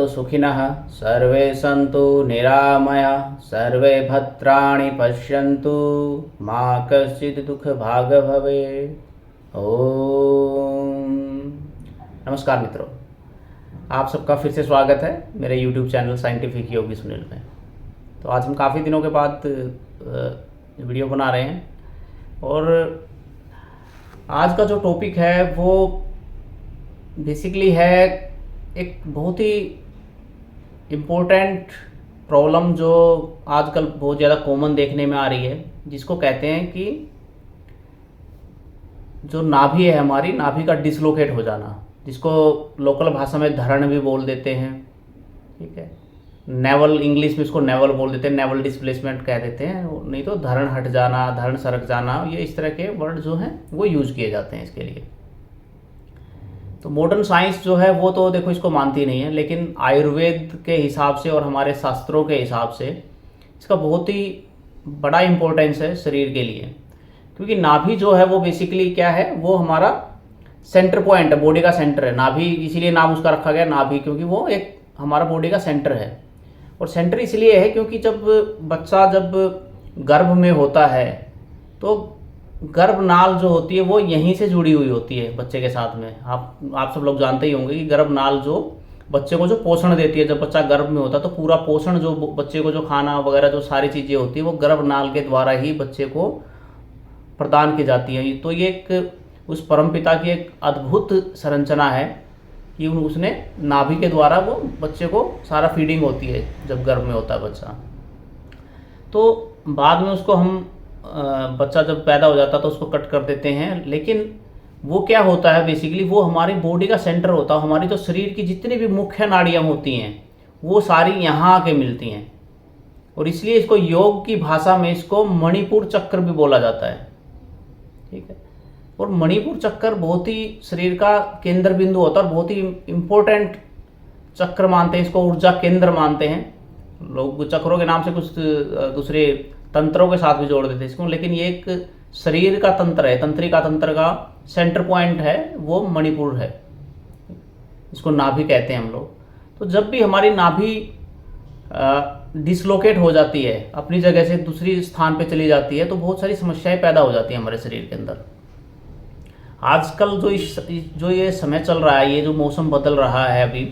भवन्तु सुखिनः सर्वे सन्तु निरामया सर्वे भद्राणि पश्यन्तु मा कश्चित् दुःखभाग् भवेत्। ओम नमस्कार मित्रों, आप सबका फिर से स्वागत है मेरे YouTube चैनल साइंटिफिक योगी सुनील में। तो आज हम काफ़ी दिनों के बाद वीडियो बना रहे हैं और आज का जो टॉपिक है वो बेसिकली है एक बहुत ही इम्पोर्टेंट प्रॉब्लम जो आजकल बहुत ज़्यादा कॉमन देखने में आ रही है, जिसको कहते हैं कि जो नाभि है हमारी, नाभि का डिसलोकेट हो जाना, जिसको लोकल भाषा में धरण भी बोल देते हैं। ठीक है, नेवल, इंग्लिश में इसको नेवल बोल देते हैं, नेवल डिस्प्लेसमेंट कह देते हैं, नहीं तो धरण हट जाना, धरण सरक जाना, ये इस तरह के वर्ड जो हैं वो यूज किए जाते हैं इसके लिए। तो मॉडर्न साइंस जो है वो तो देखो इसको मानती नहीं है, लेकिन आयुर्वेद के हिसाब से और हमारे शास्त्रों के हिसाब से इसका बहुत ही बड़ा इम्पोर्टेंस है शरीर के लिए। क्योंकि नाभि जो है वो बेसिकली क्या है, वो हमारा सेंटर पॉइंट है, बॉडी का सेंटर है नाभि, इसीलिए नाम उसका रखा गया नाभि, क्योंकि वो एक हमारा बॉडी का सेंटर है। और सेंटर इसलिए है क्योंकि जब बच्चा गर्भ में होता है तो गर्भनाल जो होती है वो यहीं से जुड़ी हुई होती है बच्चे के साथ में। आप सब लोग जानते ही होंगे कि गर्भनाल जो बच्चे को जो पोषण देती है, जब बच्चा गर्भ में होता है तो पूरा पोषण जो बच्चे को, जो खाना वगैरह जो सारी चीज़ें होती है वो गर्भनाल के द्वारा ही बच्चे को प्रदान की जाती है। तो ये एक उस परमपिता की एक अद्भुत संरचना है कि उसने नाभि के द्वारा वो बच्चे को सारा फीडिंग होती है जब गर्भ में होता है बच्चा। तो बाद में उसको हम बच्चा जब पैदा हो जाता है तो उसको कट कर देते हैं, लेकिन वो क्या होता है बेसिकली, वो हमारी बॉडी का सेंटर होता है। हमारी जो शरीर की जितनी भी मुख्य नाड़ियाँ होती हैं वो सारी यहाँ आके मिलती हैं, और इसलिए इसको योग की भाषा में इसको मणिपुर चक्र भी बोला जाता है। ठीक है, और मणिपुर चक्र बहुत ही शरीर का केंद्र बिंदु होता है और बहुत ही इम्पोर्टेंट चक्र मानते हैं इसको, ऊर्जा केंद्र मानते हैं लोग। चक्रों के नाम से कुछ दूसरे तंत्रों के साथ भी जोड़ देते हैं इसको, लेकिन ये एक शरीर का तंत्र है, तंत्रिका तंत्र का सेंटर पॉइंट है वो मणिपुर है, इसको नाभि कहते हैं हम लोग। तो जब भी हमारी नाभि डिसलोकेट हो जाती है, अपनी जगह से दूसरी स्थान पे चली जाती है, तो बहुत सारी समस्याएं पैदा हो जाती हैं हमारे शरीर के अंदर। आजकल जो ये समय चल रहा है, ये जो मौसम बदल रहा है, अभी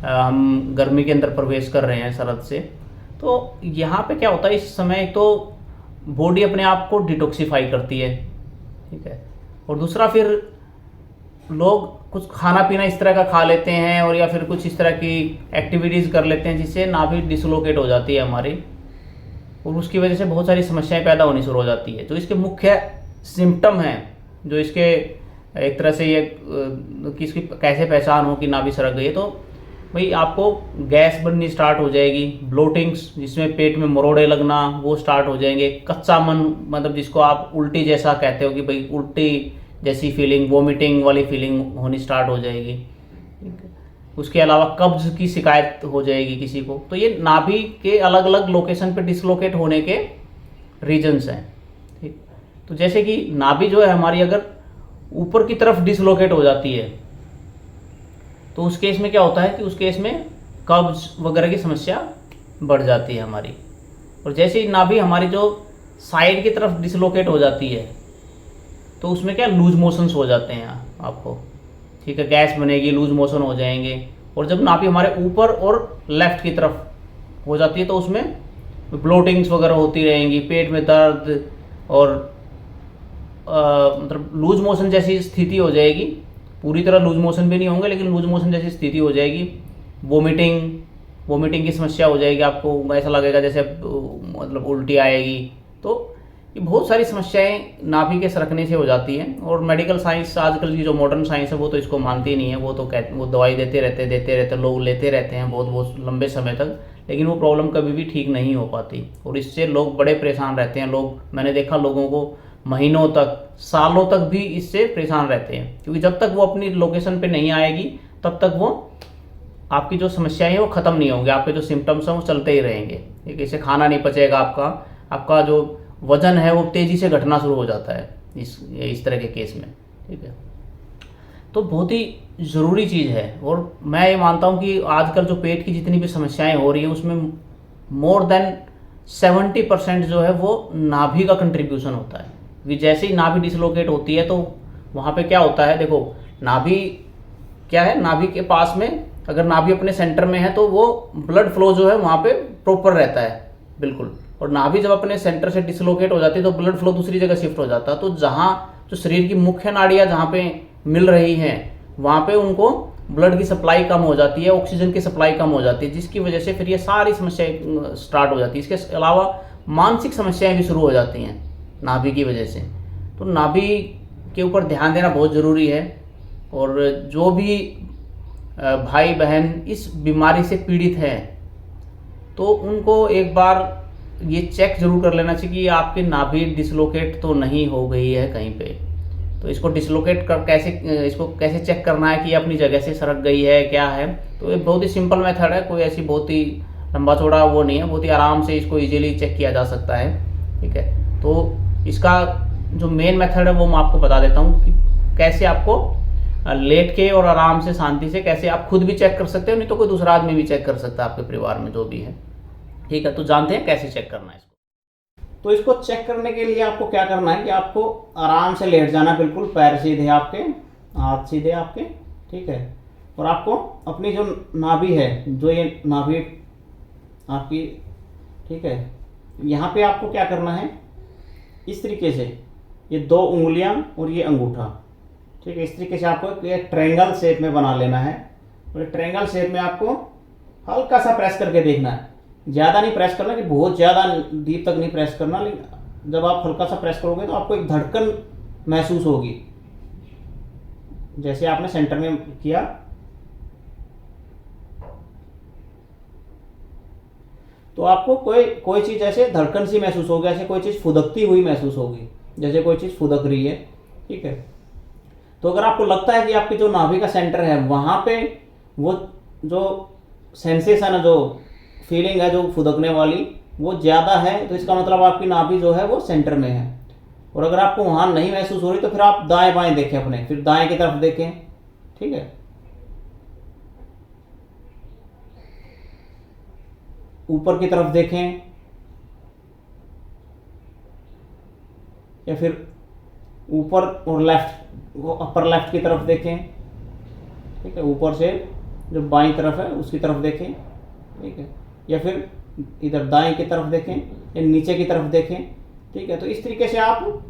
हम गर्मी के अंदर प्रवेश कर रहे हैं शरद से, तो यहाँ पे क्या होता है इस समय, तो बॉडी अपने आप को डिटॉक्सिफाई करती है। ठीक है, और दूसरा फिर लोग कुछ खाना पीना इस तरह का खा लेते हैं और या फिर कुछ इस तरह की एक्टिविटीज़ कर लेते हैं जिससे नाभि डिसलोकेट हो जाती है हमारी, और उसकी वजह से बहुत सारी समस्याएं पैदा होनी शुरू हो जाती है। जो इसके मुख्य सिम्टम हैं, जो इसके एक तरह से ये कि इसकी कैसे पहचान हो कि नाभि सरक गई है, तो भाई आपको गैस बननी स्टार्ट हो जाएगी, ब्लोटिंग्स जिसमें पेट में मरोड़े लगना वो स्टार्ट हो जाएंगे, कच्चा मन मतलब जिसको आप उल्टी जैसा कहते हो कि भाई उल्टी जैसी फीलिंग, वोमिटिंग वाली फीलिंग होनी स्टार्ट हो जाएगी। ठीक है, उसके अलावा कब्ज की शिकायत हो जाएगी किसी को। तो ये नाभि के अलग अलग लोकेशन पे डिसलोकेट होने के रीजन्स हैं। ठीक, तो जैसे कि नाभि जो है हमारी अगर ऊपर की तरफ डिसलोकेट हो जाती है तो उस केस में क्या होता है कि उस केस में कब्ज वगैरह की समस्या बढ़ जाती है हमारी। और जैसे ही नाभि हमारी जो साइड की तरफ डिसलोकेट हो जाती है तो उसमें क्या लूज मोशंस हो जाते हैं आपको। ठीक है, गैस बनेगी, लूज मोशन हो जाएंगे। और जब नाभि हमारे ऊपर और लेफ्ट की तरफ हो जाती है तो उसमें ब्लोटिंग्स वगैरह होती रहेंगी, पेट में दर्द और मतलब लूज मोशन जैसी स्थिति हो जाएगी। पूरी तरह लूज मोशन भी नहीं होंगे, लेकिन लूज मोशन जैसी स्थिति हो जाएगी। वोमिटिंग की समस्या हो जाएगी, आपको ऐसा लगेगा जैसे मतलब उल्टी आएगी। तो ये बहुत सारी समस्याएं नाभि के सरकने से हो जाती हैं। और मेडिकल साइंस आजकल की जो मॉडर्न साइंस है वो तो इसको मानती नहीं है, वो तो वो दवाई देते रहते लोग लेते रहते हैं बहुत लंबे समय तक, लेकिन वो प्रॉब्लम कभी भी ठीक नहीं हो पाती और इससे लोग बड़े परेशान रहते हैं। मैंने देखा लोगों को महीनों तक, सालों तक भी इससे परेशान रहते हैं, क्योंकि जब तक वो अपनी लोकेशन पे नहीं आएगी तब तक वो आपकी जो समस्याएं हैं वो ख़त्म नहीं होंगे, आपके जो सिम्टम्स हैं वो चलते ही रहेंगे। ठीक है, इससे खाना नहीं पचेगा, आपका जो वजन है वो तेज़ी से घटना शुरू हो जाता है इस तरह के केस में। ठीक है, तो बहुत ही ज़रूरी चीज़ है। और मैं ये मानता हूँ कि आजकल जो पेट की जितनी भी समस्याएं हो रही है उसमें मोर देन 70% जो है वो नाभि का कंट्रीब्यूशन होता है। कि जैसे ही नाभि डिसलोकेट होती है तो वहाँ पे क्या होता है, देखो नाभि क्या है, नाभि के पास में अगर नाभि अपने सेंटर में है तो वो ब्लड फ्लो जो है वहाँ पे प्रॉपर रहता है बिल्कुल। और नाभि जब अपने सेंटर से डिसलोकेट हो जाती है तो ब्लड फ्लो दूसरी जगह शिफ्ट हो जाता है। तो जहाँ जो शरीर की मुख्य नाड़ियाँ जहाँ पे मिल रही हैं वहाँ पे उनको ब्लड की सप्लाई कम हो जाती है, ऑक्सीजन की सप्लाई कम हो जाती है, जिसकी वजह से फिर ये सारी समस्याएं स्टार्ट हो जाती है। इसके अलावा मानसिक समस्याएं भी शुरू हो जाती हैं नाभि की वजह से। तो नाभि के ऊपर ध्यान देना बहुत ज़रूरी है। और जो भी भाई बहन इस बीमारी से पीड़ित हैं तो उनको एक बार ये चेक जरूर कर लेना चाहिए कि आपकी नाभि डिसलोकेट तो नहीं हो गई है कहीं पे। तो इसको डिसलोकेट कर इसको कैसे चेक करना है कि अपनी जगह से सरक गई है क्या है, तो ये बहुत ही सिंपल मेथड है, कोई ऐसी बहुत ही लंबा चौड़ा वो नहीं है, बहुत ही आराम से इसको इजीली चेक किया जा सकता है। ठीक है, तो इसका जो मेन मेथड है वो मैं आपको बता देता हूँ कि कैसे आपको लेट के और आराम से शांति से कैसे आप खुद भी चेक कर सकते हो, नहीं तो कोई दूसरा आदमी भी चेक कर सकता है आपके परिवार में जो भी है। ठीक है, तो जानते हैं कैसे चेक करना है इसको। तो इसको चेक करने के लिए आपको क्या करना है कि आपको आराम से लेट जाना, बिल्कुल पैर सीधे आपके, हाथ सीधे आपके। ठीक है, और आपको अपनी जो नाभि है, जो ये नाभि आपकी, ठीक है, यहाँ पे आपको क्या करना है, इस तरीके से ये 2 उंगलियां और ये अंगूठा, ठीक है, इस तरीके से आपको एक ट्रायंगल शेप में बना लेना है। और ट्रायंगल शेप में आपको हल्का सा प्रेस करके देखना है, ज़्यादा नहीं प्रेस करना कि बहुत ज़्यादा डीप तक नहीं प्रेस करना, लेकिन जब आप हल्का सा प्रेस करोगे तो आपको एक धड़कन महसूस होगी, जैसे आपने सेंटर में किया। तो आपको कोई चीज़ ऐसे धड़कन सी महसूस होगी, ऐसे कोई चीज़ फुदकती हुई महसूस होगी, जैसे कोई चीज़ फुदक रही है। ठीक है, तो अगर आपको लगता है कि आपकी जो नाभि का सेंटर है वहाँ पे वो जो सेंसेशन है, जो फीलिंग है, जो फुदकने वाली, वो ज़्यादा है, तो इसका मतलब आपकी नाभि जो है वो सेंटर में है। और अगर आपको वहाँ नहीं महसूस हो रही तो फिर आप दाएं बाएं देखें अपने, फिर दाएं की तरफ देखें। ठीक है, ऊपर की तरफ देखें या फिर ऊपर और लेफ्ट, वो अपर लेफ्ट की तरफ देखें। ठीक है, ऊपर से जो बाईं तरफ है उसकी तरफ देखें। ठीक है, या फिर इधर दाएं की तरफ देखें या नीचे की तरफ देखें। ठीक है, तो इस तरीके से आप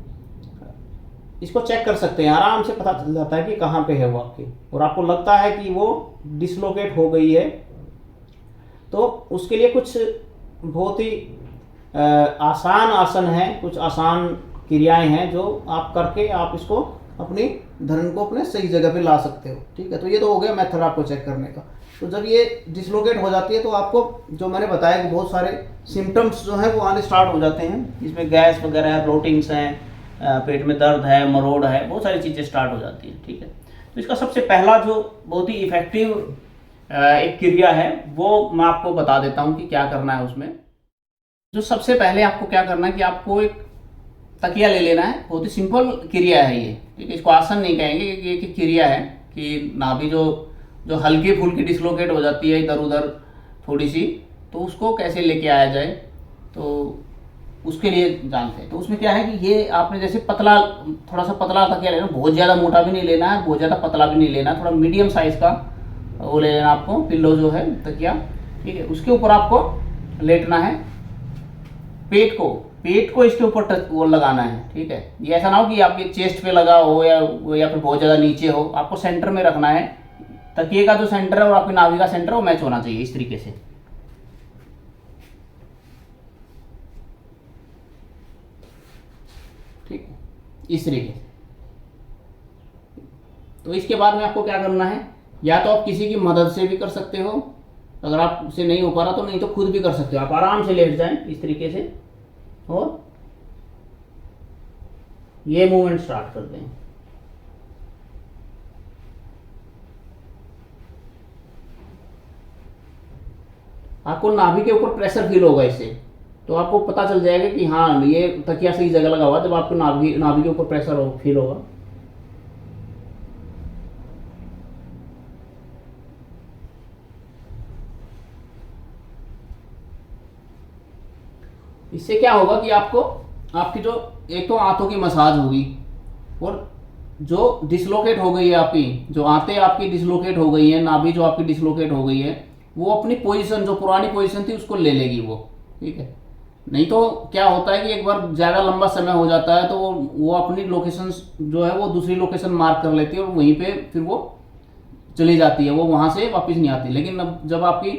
इसको चेक कर सकते हैं, आराम से पता चल जाता है कि कहाँ पे है वो आपकी। और आपको लगता है कि वो डिसलोकेट हो गई है तो उसके लिए कुछ बहुत ही आसान आसन है, कुछ आसान क्रियाएं हैं जो आप करके आप इसको अपनी धरण को अपने सही जगह पे ला सकते हो। ठीक है, तो ये तो हो गया मेथड आपको चेक करने का। तो जब ये डिसलोकेट हो जाती है तो आपको जो मैंने बताया कि बहुत सारे सिम्टम्स जो हैं वो आने स्टार्ट हो जाते हैं, इसमें गैस वगैरह है, ब्लोटिंग्स हैं, पेट में दर्द है, मरोड़ है, बहुत सारी चीज़ें स्टार्ट हो जाती हैं। ठीक है, तो इसका सबसे पहला जो बहुत ही इफेक्टिव एक क्रिया है वो मैं आपको बता देता हूँ कि क्या करना है उसमें। जो सबसे पहले आपको क्या करना है कि आपको एक तकिया ले लेना है, बहुत ही सिंपल क्रिया है ये। ठीक है, इसको आसन नहीं कहेंगे, ये एक क्रिया है कि नाभि जो हल्की फुल्की डिसलोकेट हो जाती है इधर उधर थोड़ी सी, तो उसको कैसे लेके आया जाए, तो उसके लिए जानते हैं। तो उसमें क्या है कि ये आपने जैसे पतला, थोड़ा सा पतला तकिया लेना, बहुत ज़्यादा मोटा भी नहीं लेना है, बहुत ज़्यादा पतला भी नहीं लेना, थोड़ा मीडियम साइज़ का वो ले लेना आपको, पिल्लो जो है तकिया। ठीक है, उसके ऊपर आपको लेटना है, पेट को इसके ऊपर टच वो लगाना है। ठीक है, ये ऐसा ना हो कि आपके चेस्ट पे लगा हो या फिर बहुत ज़्यादा नीचे हो, आपको सेंटर में रखना है। तकिए का जो सेंटर है और आपकी नाभि का सेंटर वो मैच होना चाहिए इस तरीके से। ठीक है, इस तरीके से। तो इसके बाद में आपको क्या करना है, या तो आप किसी की मदद से भी कर सकते हो, अगर आपसे नहीं हो पा रहा तो नहीं तो खुद भी कर सकते हो। आप आराम से लेट जाएं इस तरीके से और ये मूवमेंट स्टार्ट कर दें। आपको नाभि के ऊपर प्रेशर फील होगा इससे, तो आपको पता चल जाएगा कि हाँ ये तकिया सही जगह लगा हुआ, जब आपको नाभि के ऊपर प्रेशर फील होगा। इससे क्या होगा कि आपको आपकी जो एक तो आंतों की मसाज होगी, और जो डिसलोकेट हो गई है आपकी, जो आंतें आपकी डिसलोकेट हो गई है, नाभि जो आपकी डिसलोकेट हो गई है, वो अपनी पोजीशन जो पुरानी पोजीशन थी उसको ले लेगी वो। ठीक है, नहीं तो क्या होता है कि एक बार ज़्यादा लंबा समय हो जाता है तो वो अपनी लोकेशन जो है वो दूसरी लोकेशन मार्क कर लेती है और वहीं पे फिर वो चली जाती है, वो वहाँ से वापस नहीं आती। लेकिन अब जब आपकी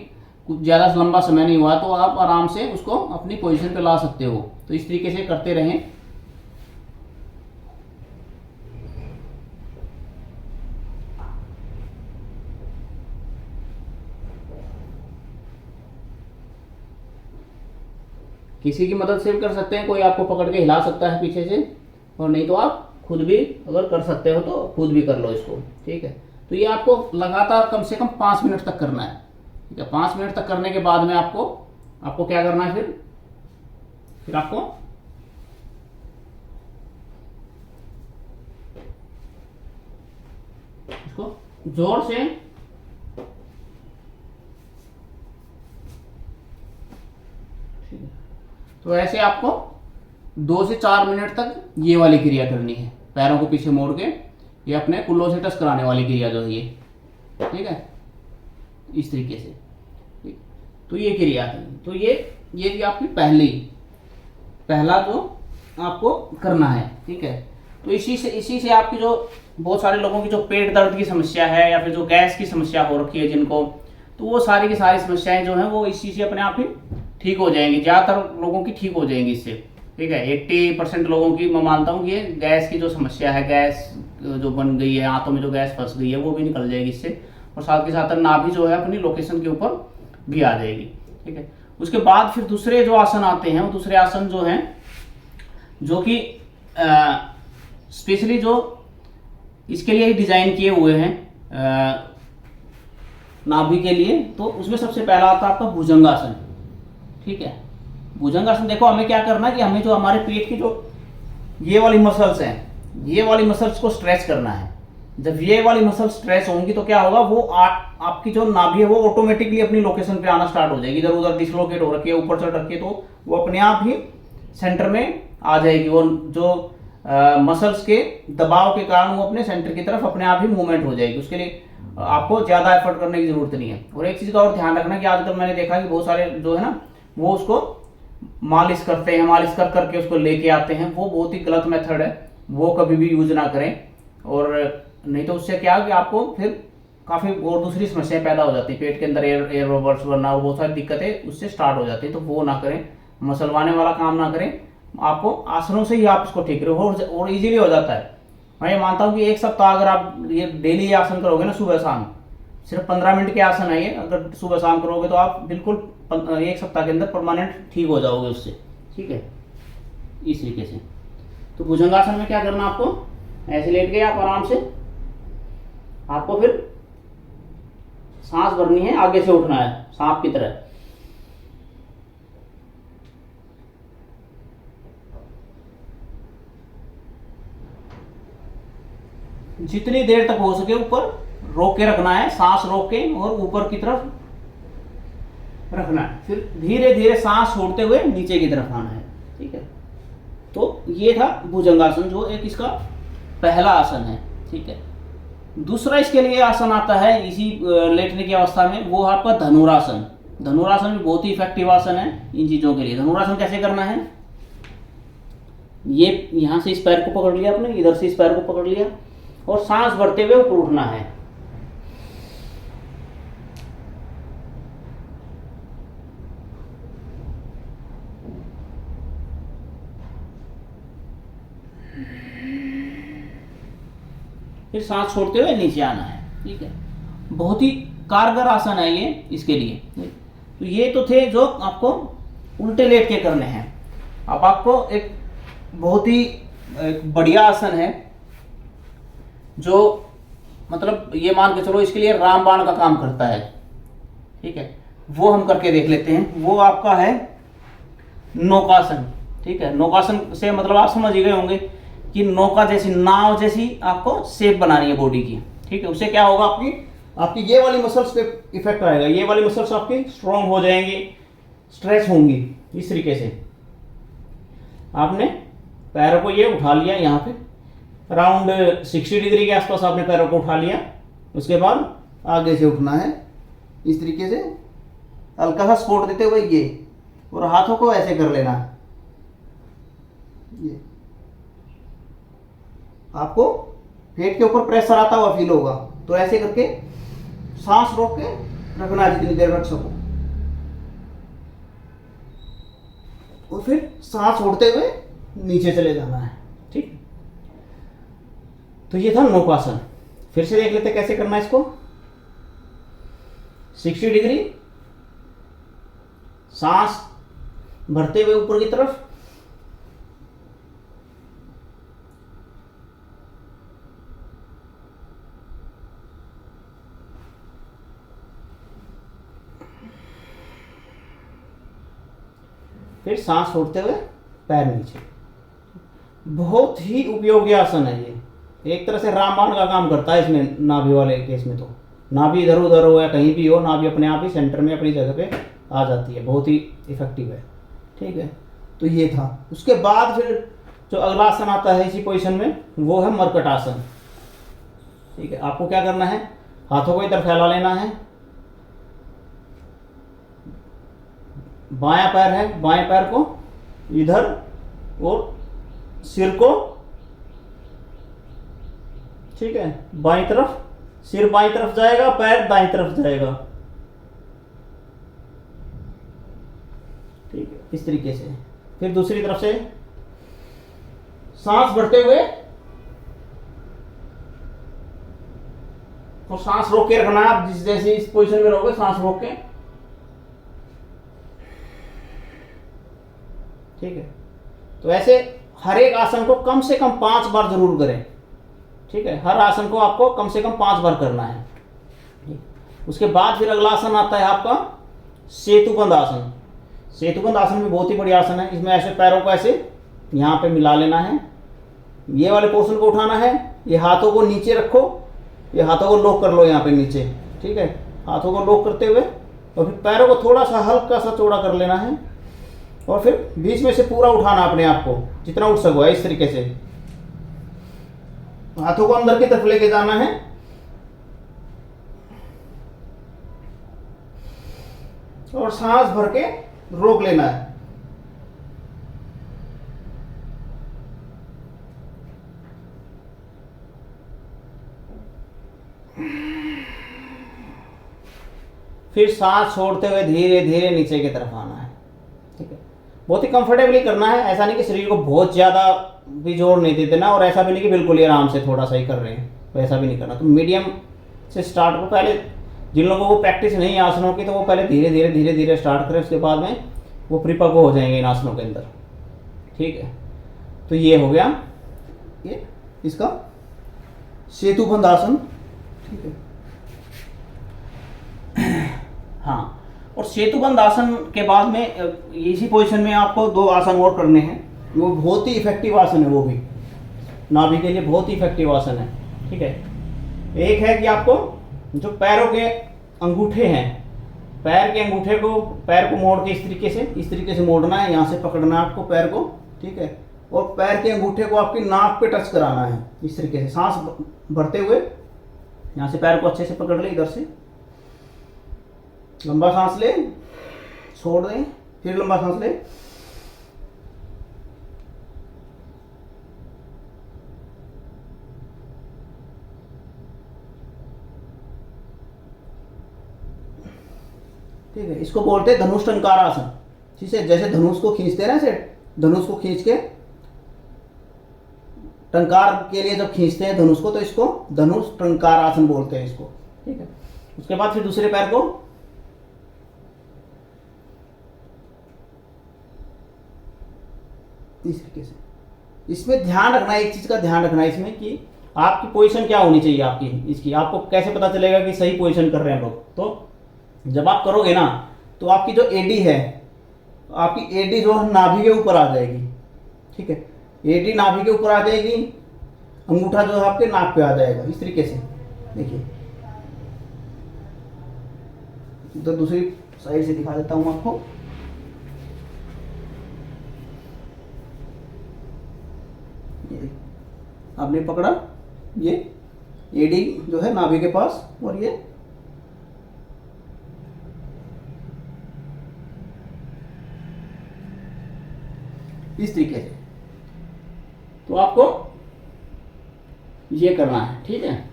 कुछ ज़्यादा लंबा समय नहीं हुआ तो आप आराम से उसको अपनी पोजीशन पे ला सकते हो। तो इस तरीके से करते रहें। किसी की मदद से भी कर सकते हैं, कोई आपको पकड़ के हिला सकता है पीछे से, और नहीं तो आप खुद भी अगर कर सकते हो तो खुद भी कर लो इसको। ठीक है, तो ये आपको लगातार कम से कम 5 मिनट तक करना है। ठीक है, 5 मिनट तक करने के बाद में आपको क्या करना है, फिर आपको इसको जोर से तो ऐसे आपको 2 से 4 मिनट तक ये वाली क्रिया करनी है, पैरों को पीछे मोड़ के ये अपने कुल्लों से टच कराने वाली क्रिया जो है ये। ठीक है, इस तरीके से। ठीक, तो ये क्रिया थी। तो ये थी आपकी पहला जो आपको करना है। ठीक है, तो इसी से आपकी जो बहुत सारे लोगों की जो पेट दर्द की समस्या है या फिर जो गैस की समस्या हो रखी है जिनको, तो वो सारी की सारी समस्याएं जो हैं वो इसी से अपने आप ही ठीक हो जाएंगी। ज़्यादातर लोगों की ठीक हो जाएंगी इससे। ठीक है, 80% लोगों की मैं मानता हूँ कि ये गैस की जो समस्या है, गैस जो बन गई है, आंतों में जो गैस फंस गई है वो भी निकल जाएगी इससे, और साथ के साथ नाभि जो है अपनी लोकेशन के ऊपर भी आ जाएगी। ठीक है, उसके बाद फिर दूसरे जो आसन आते हैं वो दूसरे आसन जो हैं जो कि स्पेशली जो इसके लिए ही डिजाइन किए हुए हैं नाभि के लिए, तो उसमें सबसे पहला आता है आपका भुजंगासन। ठीक है, भुजंगासन देखो हमें क्या करना है कि हमें जो हमारे पेट की जो ये वाली मसल्स हैं, ये वाली मसल्स को स्ट्रेच करना है। जब ये वाली मसल स्ट्रेच होंगी तो क्या होगा, वो आपकी जो नाभि है वो ऑटोमेटिकली अपनी लोकेशन पे आना स्टार्ट हो जाएगी। इधर उधर डिसलोकेट हो रखी है, ऊपर चढ़ रखी है, तो वो अपने आप ही सेंटर में आ जाएगी, और जो मसल्स के दबाव के कारण वो अपने सेंटर की तरफ अपने आप ही मूवमेंट हो जाएगी। उसके लिए आपको ज्यादा एफर्ट करने की जरूरत नहीं है। और एक चीज का और ध्यान रखना कि आजकल मैंने देखा कि बहुत सारे जो है ना वो उसको मालिश करते हैं, मालिश कर करके उसको लेके आते हैं, वो बहुत ही गलत मेथड है, वो कभी भी यूज ना करें। और नहीं तो उससे क्या कि आपको फिर काफ़ी और दूसरी समस्याएं पैदा हो जाती है, पेट के अंदर एयर बबल्स बनना और बहुत सारी दिक्कतें उससे स्टार्ट हो जाती है। तो वो ना करें, मसलवाने वाला काम ना करें, आपको आसनों से ही आप इसको ठीक करो और इजीली हो जाता है। मैं ये मानता हूँ कि 1 सप्ताह अगर आप ये डेली आसन करोगे ना, सुबह शाम, सिर्फ 15 मिनट के आसन है ये, अगर सुबह शाम करोगे तो आप बिल्कुल 1 सप्ताह के अंदर परमानेंट ठीक हो जाओगे उससे। ठीक है, इस तरीके से। तो भुजंगासन में क्या करना, आपको ऐसे लेट गए आप आराम से, आपको फिर सांस भरनी है, आगे से उठना है सांप की तरह। जितनी देर तक हो सके ऊपर रोक के रखना है, सांस रोक के और ऊपर की तरफ रखना है, फिर धीरे धीरे सांस छोड़ते हुए नीचे की तरफ आना है। ठीक है, तो ये था भुजंगासन जो एक इसका पहला आसन है। ठीक है, दूसरा इसके लिए आसन आता है इसी लेटने की अवस्था में, वो आपका धनुरासन। धनुरासन भी बहुत ही इफेक्टिव आसन है इन चीजों के लिए। धनुरासन कैसे करना है, ये यहां से इस पैर को पकड़ लिया आपने, इधर से इस पैर को पकड़ लिया और सांस भरते हुए ऊपर उठना है। फिर सांस छोड़ते हुए नीचे आना है। ठीक है, बहुत ही कारगर आसन है ये इसके लिए। तो ये तो थे जो आपको उल्टे लेट के करने हैं। अब आपको एक बहुत ही बढ़िया आसन है जो मतलब ये मान के चलो इसके लिए रामबाण का काम करता है। ठीक है, वो हम करके देख लेते हैं। वो आपका है नौकासन। ठीक है, नौकासन से मतलब आप समझ ही गए होंगे कि नौका जैसी, नाव जैसी आपको शेप बनानी है बॉडी की। ठीक है, उससे क्या होगा, आपकी ये वाली मसल्स पे इफेक्ट आएगा, ये वाली मसल्स आपकी स्ट्रांग हो जाएंगी, स्ट्रेच होंगी इस तरीके से। आपने पैरों को ये उठा लिया, यहाँ पे अराउंड 60 डिग्री के आसपास आपने पैरों को उठा लिया। उसके बाद आगे से उठना है इस तरीके से, हल्का सा सपोर्ट देते हुए ये, और हाथों को ऐसे कर लेना है। ये आपको पेट के ऊपर प्रेशर आता हुआ फील होगा, तो ऐसे करके सांस रोक के रखना है जितनी देर रख सको, और फिर सांस छोड़ते हुए नीचे चले जाना है। ठीक, तो ये था नौकासन। फिर से देख लेते कैसे करना है इसको। 60 डिग्री सांस भरते हुए ऊपर की तरफ, फिर सांस छोड़ते हुए पैर नीचे। बहुत ही उपयोगी आसन है ये, एक तरह से रामबाण का काम करता है इसमें। नाभि वाले केस में तो नाभि इधर उधर हो या कहीं भी हो, नाभि अपने आप ही सेंटर में अपनी जगह पे आ जाती है, बहुत ही इफेक्टिव है। ठीक है, तो ये था। उसके बाद फिर जो अगला आसन आता है इसी पोजीशन में, वो है मरकट आसन। ठीक है, आपको क्या करना है, हाथों को इधर फैला लेना है, बायां पैर है, बाएं पैर को इधर, और सिर को, ठीक है, बाईं तरफ, सिर बाईं तरफ जाएगा, पैर दाईं तरफ जाएगा। ठीक है, इस तरीके से। फिर दूसरी तरफ से सांस भरते हुए, और सांस रोक के रखना है। आप जिस जैसे इस पोजीशन में रहोगे, सांस रोक के। ठीक है, तो ऐसे हर एक आसन को कम से कम 5 बार जरूर करें। ठीक है, हर आसन को आपको कम से कम 5 बार करना है। उसके बाद फिर अगला आसन आता है आपका सेतुबंध आसन। सेतुबंध आसन भी बहुत ही बढ़िया आसन है। इसमें ऐसे पैरों को ऐसे यहाँ पे मिला लेना है, ये वाले पोर्शन को उठाना है, ये हाथों को नीचे रखो, ये हाथों को लॉक कर लो यहाँ पे नीचे। ठीक है, हाथों को लॉक करते हुए, और फिर पैरों को थोड़ा सा हल्का सा चौड़ा कर लेना है, और फिर बीच में से पूरा उठाना अपने आप को जितना उठ सको है। इस तरीके से हाथों को अंदर की तरफ लेके जाना है, और सांस भर के रोक लेना है। फिर सांस छोड़ते हुए धीरे धीरे नीचे की तरफ आना है। ठीक है, बहुत ही कंफर्टेबली करना है। ऐसा नहीं कि शरीर को बहुत ज़्यादा भी जोर नहीं दे देना, और ऐसा भी नहीं कि बिल्कुल ही आराम से थोड़ा सा ही कर रहे हैं, तो ऐसा भी नहीं करना। तो मीडियम से स्टार्ट करो। पहले जिन लोगों को प्रैक्टिस नहीं है आसनों की, तो वो पहले धीरे धीरे धीरे धीरे स्टार्ट करें, उसके बाद में वो परिपक्व हो जाएंगे इन आसनों के अंदर। ठीक है, तो ये हो गया ये इसका सेतुबंध आसन। ठीक है, हाँ, और सेतुबंध आसन के बाद में इसी पोजीशन में आपको 2 आसन और करने हैं। वो बहुत ही इफेक्टिव आसन है, वो भी नाभि के लिए बहुत ही इफेक्टिव आसन है। ठीक है, एक है कि आपको जो पैरों के अंगूठे हैं, पैर के अंगूठे को, पैर को मोड़ के इस तरीके से मोड़ना है, यहाँ से पकड़ना है आपको पैर को। ठीक है, और पैर के अंगूठे को आपकी नाक पे टच कराना है इस तरीके से। सांस भरते हुए यहाँ से पैर को अच्छे से पकड़ ले, इधर से लंबा सांस ले, छोड़ दें, फिर लंबा सांस ले, ठीक है। इसको बोलते हैं धनुष टंकार आसन। ठीक है, जैसे धनुष को खींचते हैं ना, ऐसे धनुष को खींच के, टंकार के लिए जब खींचते हैं धनुष को, तो इसको धनुष टंकार आसन बोलते हैं इसको। ठीक है, उसके बाद फिर दूसरे पैर को इस तरीके से। इसमें ध्यान रखना, एक चीज का ध्यान रखना है इसमें कि आपकी पोजीशन क्या होनी चाहिए आपकी इसकी। आपको कैसे पता चलेगा कि सही पोजीशन कर रहे हैं लोग? तो जब आप करोगे ना, तो आपकी जो एडी है, आपकी एडी जो है नाभि के ऊपर आ जाएगी। ठीक है, एडी नाभि के ऊपर आ जाएगी, अंगूठा जो है आपके नाक पे आ जाएगा इस तरीके से। देखिए, तो दूसरी साइड से दिखा देता हूं आपको। आपने पकड़ा, ये एडी जो है नाभि के पास, और ये इस तरीके से। तो आपको ये करना है, ठीक है।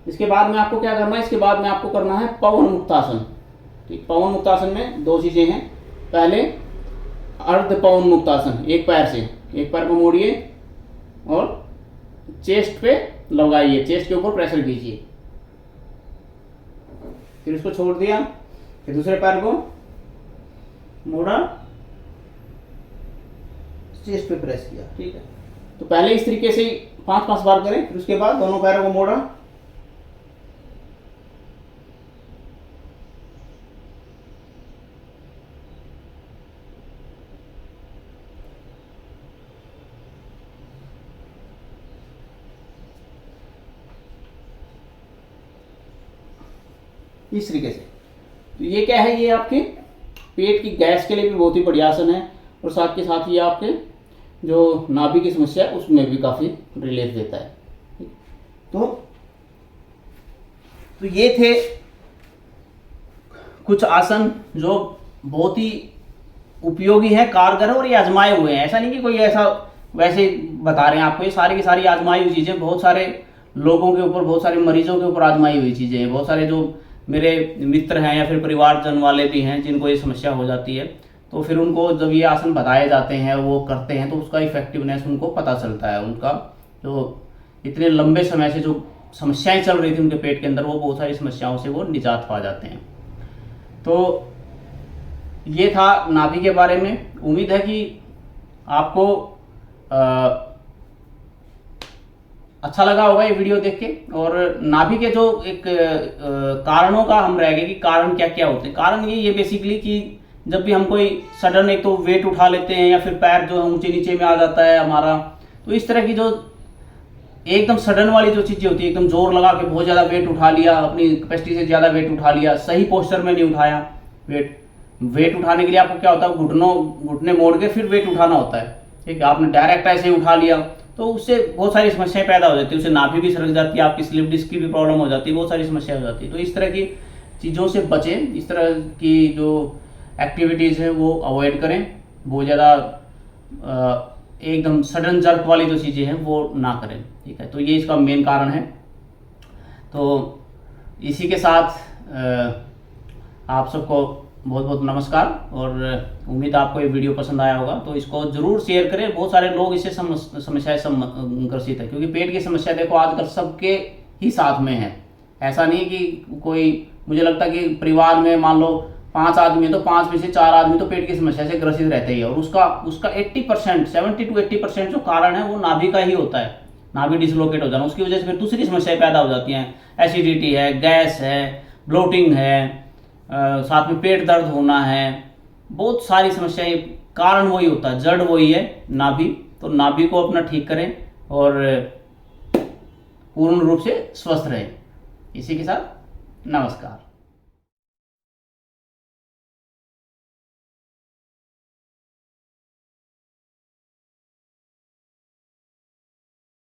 इसके बाद में आपको क्या करना है, इसके बाद में आपको करना है पवन मुक्तासन। ठीक, पवन मुक्तासन में दो चीजें हैं। पहले अर्ध पवन मुक्तासन, एक पैर से, एक पैर को मोड़िए और चेस्ट पे लगाइए, चेस्ट के ऊपर प्रेशर कीजिए, फिर इसको छोड़ दिया, फिर दूसरे पैर को मोड़ा, चेस्ट पे प्रेस किया, ठीक है। तो पहले इस तरीके से 5-5 बार करें, फिर उसके बाद दोनों पैरों को मोड़ा, इस तरीके से। तो ये क्या है, ये आपके पेट की गैस के लिए भी बहुत ही बढ़िया आसन है, और साथ के साथ ये आपके जो नाभि की समस्या है उसमें भी काफ़ी रिलीफ देता है। तो ये थे कुछ आसन जो बहुत ही उपयोगी है, कारगर है, और ये आजमाए हुए हैं। ऐसा नहीं कि कोई ऐसा वैसे बता रहे हैं आपको, ये सारी की सारी आजमाई हुई चीज़ें, बहुत सारे लोगों के ऊपर, बहुत सारे मरीजों के ऊपर आजमाई हुई चीज़ें हैं। बहुत सारे जो मेरे मित्र हैं या फिर परिवारजन वाले भी हैं जिनको ये समस्या हो जाती है, तो फिर उनको जब ये आसन बताए जाते हैं, वो करते हैं, तो उसका इफेक्टिवनेस उनको पता चलता है। उनका जो इतने लंबे समय से जो समस्याएं चल रही थी उनके पेट के अंदर, वो बहुत सारी समस्याओं से वो निजात पा जाते हैं। तो ये था नाभि के बारे में। उम्मीद है कि आपको अच्छा लगा होगा ये वीडियो देख के। और नाभि के जो एक कारणों का हम रह गए कि कारण क्या क्या होते हैं। कारण ये बेसिकली कि जब भी हम कोई सडन एक तो वेट उठा लेते हैं, या फिर पैर जो है ऊंचे नीचे में आ जाता है हमारा, तो इस तरह की जो एकदम सडन वाली जो चीज़ें होती है, एकदम जोर लगा के बहुत ज़्यादा वेट उठा लिया, अपनी कैपेसिटी से ज़्यादा वेट उठा लिया, सही पोस्चर में नहीं उठाया। वेट उठाने के लिए आपको क्या होता है, घुटने मोड़ के फिर वेट उठाना होता है, ठीक है। आपने डायरेक्ट ऐसे ही उठा लिया तो उससे बहुत सारी समस्याएं पैदा हो जाती है, उससे नाभि भी सरक जाती है, आपकी स्लिप डिस्क की भी प्रॉब्लम हो जाती है, बहुत सारी समस्या हो जाती है। तो इस तरह की चीज़ों से बचें, इस तरह की जो एक्टिविटीज़ हैं वो अवॉइड करें, बहुत ज़्यादा एकदम सडन जर्क वाली जो चीज़ें हैं वो ना करें, ठीक है। तो ये इसका मेन कारण है। तो इसी के साथ आप सबको बहुत बहुत नमस्कार, और उम्मीद आपको ये वीडियो पसंद आया होगा। तो इसको ज़रूर शेयर करें, बहुत सारे लोग इससे समस्याएं ग्रसित है, क्योंकि पेट की समस्या देखो आजकल सबके ही साथ में है। ऐसा नहीं कि कोई, मुझे लगता है कि परिवार में मान लो 5 आदमी है तो 5 में से 4 आदमी तो पेट की समस्या से ग्रसित रहते ही है, और उसका 80% 70 to 80% जो कारण है वो नाभि का ही होता है, नाभि डिसलोकेट हो जाना। उसकी वजह से फिर दूसरी समस्याएं पैदा हो जाती हैं, एसिडिटी है, गैस है, ब्लोटिंग है, साथ में पेट दर्द होना है, बहुत सारी समस्याएं, कारण वही होता है, जड़ वही है, नाभि। तो नाभि को अपना ठीक करें और पूर्ण रूप से स्वस्थ रहें। इसी के साथ नमस्कार।